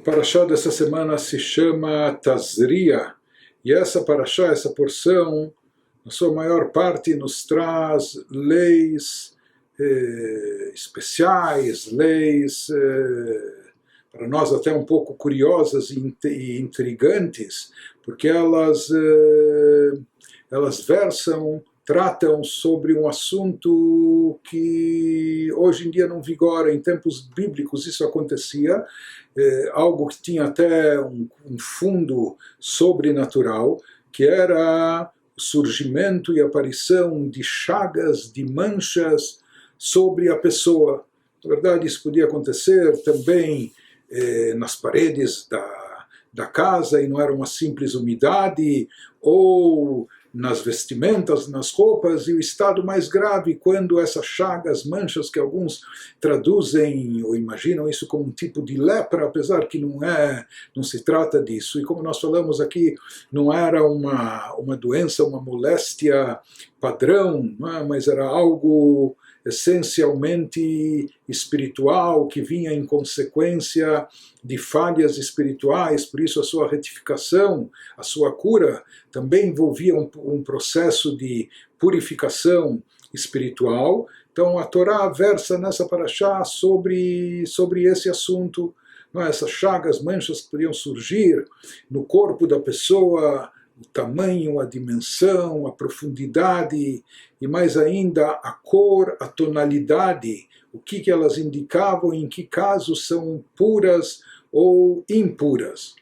Parashá dessa semana se chama Tazria, e essa parashá, essa porção, na sua maior parte, nos traz leis especiais, leis para nós até um pouco curiosas e intrigantes, porque elas tratam sobre um assunto que hoje em dia não vigora. Em tempos bíblicos isso acontecia, algo que tinha até um fundo sobrenatural, que era o surgimento e aparição de chagas, de manchas sobre a pessoa. Na verdade, isso podia acontecer também nas paredes da casa, e não era uma simples umidade, ou nas vestimentas, nas roupas, e o estado mais grave, quando essas chagas, manchas, que alguns traduzem ou imaginam isso como um tipo de lepra, apesar que não se trata disso. E como nós falamos aqui, não era uma doença, uma moléstia padrão, não é? Mas era algo essencialmente espiritual, que vinha em consequência de falhas espirituais. Por isso a sua retificação, a sua cura, também envolvia um processo de purificação espiritual. Então a Torá versa nessa parashá sobre esse assunto, não é? Essas chagas, manchas que podiam surgir no corpo da pessoa, o tamanho, a dimensão, a profundidade e mais ainda a cor, a tonalidade, o que elas indicavam, em que casos são puras ou impuras.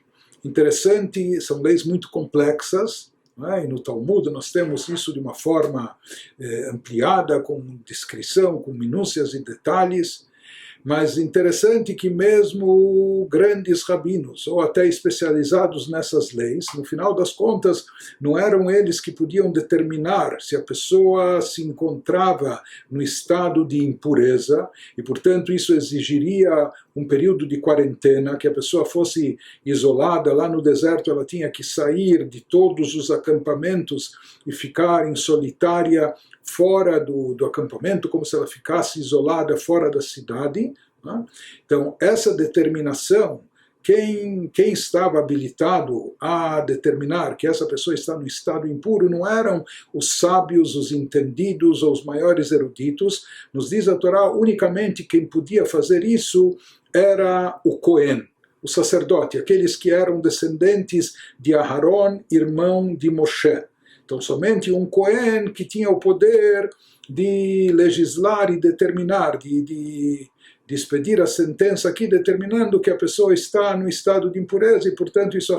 Interessante, são leis muito complexas, e no Talmud nós temos isso de uma forma ampliada, com descrição, com minúcias e detalhes. Mas interessante que mesmo grandes rabinos, ou até especializados nessas leis, no final das contas, não eram eles que podiam determinar se a pessoa se encontrava no estado de impureza, e portanto isso exigiria um período de quarentena, que a pessoa fosse isolada. Lá no deserto ela tinha que sair de todos os acampamentos e ficar em solitária fora do acampamento, como se ela ficasse isolada fora da cidade. Né? Então, essa determinação, quem estava habilitado a determinar que essa pessoa está no estado impuro não eram os sábios, os entendidos ou os maiores eruditos. Nos diz a Torá, unicamente quem podia fazer isso era o Cohen, o sacerdote, aqueles que eram descendentes de Aharon, irmão de Moshe. Então, somente um Cohen que tinha o poder de legislar e determinar, de expedir a sentença aqui, determinando que a pessoa está no estado de impureza, e, portanto, isso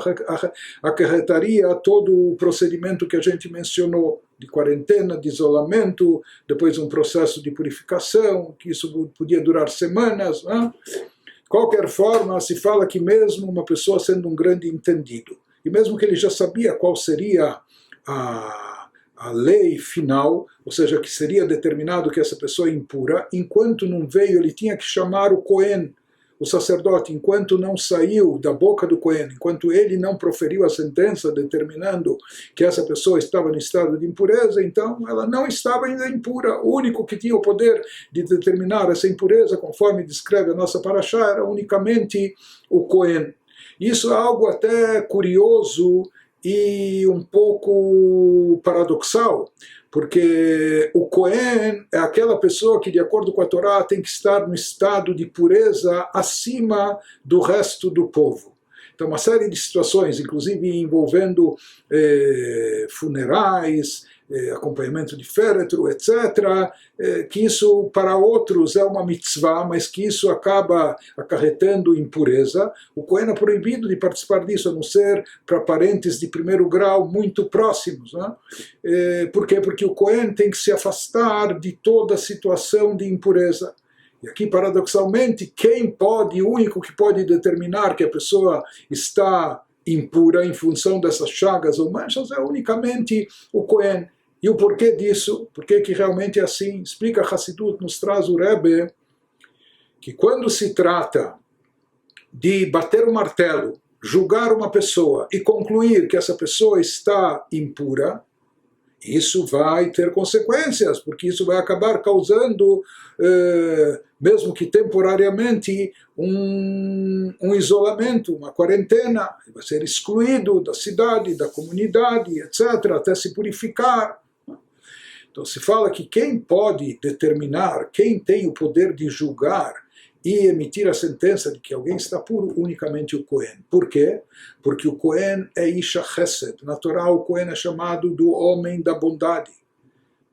acarretaria todo o procedimento que a gente mencionou, de quarentena, de isolamento, depois um processo de purificação, que isso podia durar semanas. Né? De qualquer forma, se fala que mesmo uma pessoa sendo um grande entendido, e mesmo que ele já sabia qual seria a lei final, ou seja, que seria determinado que essa pessoa é impura, enquanto não veio, ele tinha que chamar o Cohen, o sacerdote, enquanto não saiu da boca do Cohen, enquanto ele não proferiu a sentença determinando que essa pessoa estava no estado de impureza, então ela não estava ainda impura. O único que tinha o poder de determinar essa impureza, conforme descreve a nossa parashá, era unicamente o Cohen. Isso é algo até curioso e um pouco paradoxal, porque o Cohen é aquela pessoa que, de acordo com a Torá, tem que estar no estado de pureza acima do resto do povo. Então, uma série de situações, inclusive envolvendo funerais, acompanhamento de féretro, etc., que isso para outros é uma mitzvah, mas que isso acaba acarretando impureza. O Cohen é proibido de participar disso, a não ser para parentes de primeiro grau muito próximos. Né? Por quê? Porque o Cohen tem que se afastar de toda situação de impureza. E aqui, paradoxalmente, o único que pode determinar que a pessoa está impura em função dessas chagas ou manchas é unicamente o Cohen. E o porquê disso? Por que realmente é assim? Explica Hassidut, nos traz o Rebbe, que quando se trata de bater o martelo, julgar uma pessoa e concluir que essa pessoa está impura, Isso vai ter consequências, porque isso vai acabar causando, mesmo que temporariamente, um isolamento, uma quarentena. Vai ser excluído da cidade, da comunidade, etc., até se purificar. Então se fala que quem pode determinar, quem tem o poder de julgar e emitir a sentença de que alguém está puro, unicamente o Cohen. Por quê? Porque o Cohen é Isha Chesed. Na Torá, o Cohen é chamado do homem da bondade.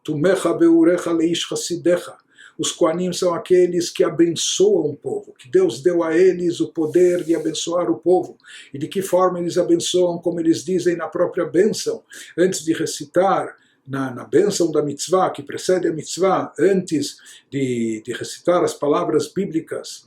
Tumecha beurecha leish chasidecha. Os Kohanim são aqueles que abençoam o povo, que Deus deu a eles o poder de abençoar o povo. E de que forma eles abençoam? Como eles dizem na própria bênção, antes de recitar, na bênção da mitzvah, que precede a mitzvah, antes de recitar as palavras bíblicas,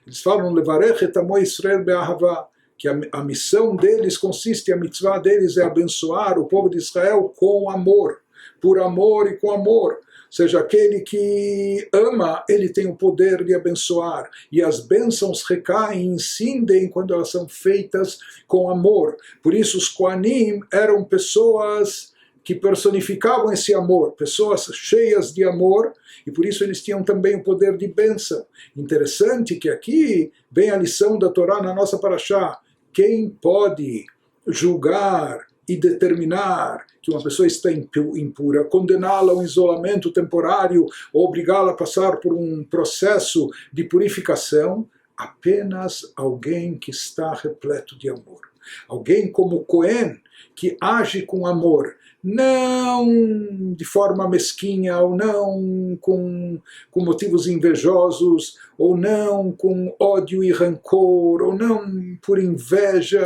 eles falam, Levarech et amo Israel be'ahava, que a missão deles consiste, a mitzvah deles é abençoar o povo de Israel com amor, por amor e com amor. Ou seja, aquele que ama, ele tem o poder de abençoar. E as bênçãos recaem, incendem quando elas são feitas com amor. Por isso os Kohanim eram pessoas que personificavam esse amor, pessoas cheias de amor, e por isso eles tinham também o poder de bênção. Interessante que aqui vem a lição da Torá na nossa paraxá. Quem pode julgar e determinar que uma pessoa está impura, condená-la a um isolamento temporário, ou obrigá-la a passar por um processo de purificação? Apenas alguém que está repleto de amor. Alguém como Cohen, que age com amor, não de forma mesquinha, ou não com motivos invejosos, ou não com ódio e rancor, ou não por inveja,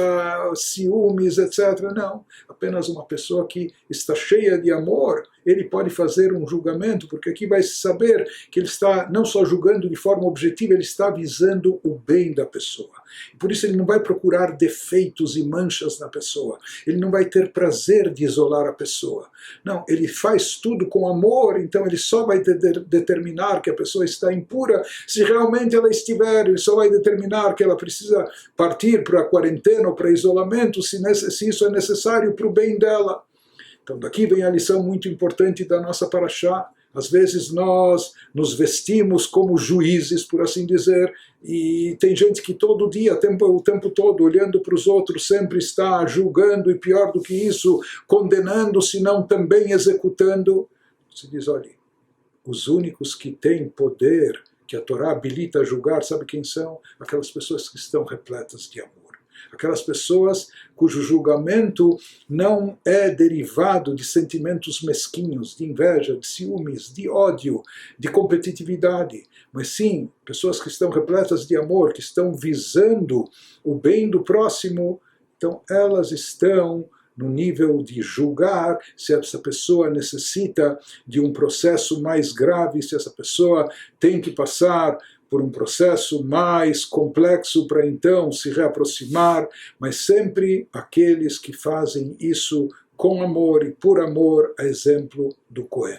ciúmes, etc. Não, apenas uma pessoa que está cheia de amor, ele pode fazer um julgamento, porque aqui vai se saber que ele está não só julgando de forma objetiva, ele está visando o bem da pessoa. Por isso ele não vai procurar defeitos e manchas na pessoa, ele não vai ter prazer de isolar a pessoa. Não, ele faz tudo com amor, então ele só vai determinar que a pessoa está impura se realmente ela estiver, ele só vai determinar que ela precisa partir para a quarentena ou para isolamento se isso é necessário para o bem dela. Então daqui vem a lição muito importante da nossa paraxá. Às vezes nós nos vestimos como juízes, por assim dizer, e tem gente que todo dia, o tempo todo, olhando para os outros, sempre está julgando, e pior do que isso, condenando, se não também executando. Se diz, olha, os únicos que têm poder, que a Torá habilita a julgar, sabe quem são? Aquelas pessoas que estão repletas de amor. Aquelas pessoas cujo julgamento não é derivado de sentimentos mesquinhos, de inveja, de ciúmes, de ódio, de competitividade, mas sim pessoas que estão repletas de amor, que estão visando o bem do próximo. Então elas estão no nível de julgar se essa pessoa necessita de um processo mais grave, se essa pessoa tem que passar por um processo mais complexo para então se reaproximar, mas sempre aqueles que fazem isso com amor e por amor, a exemplo do Cohen.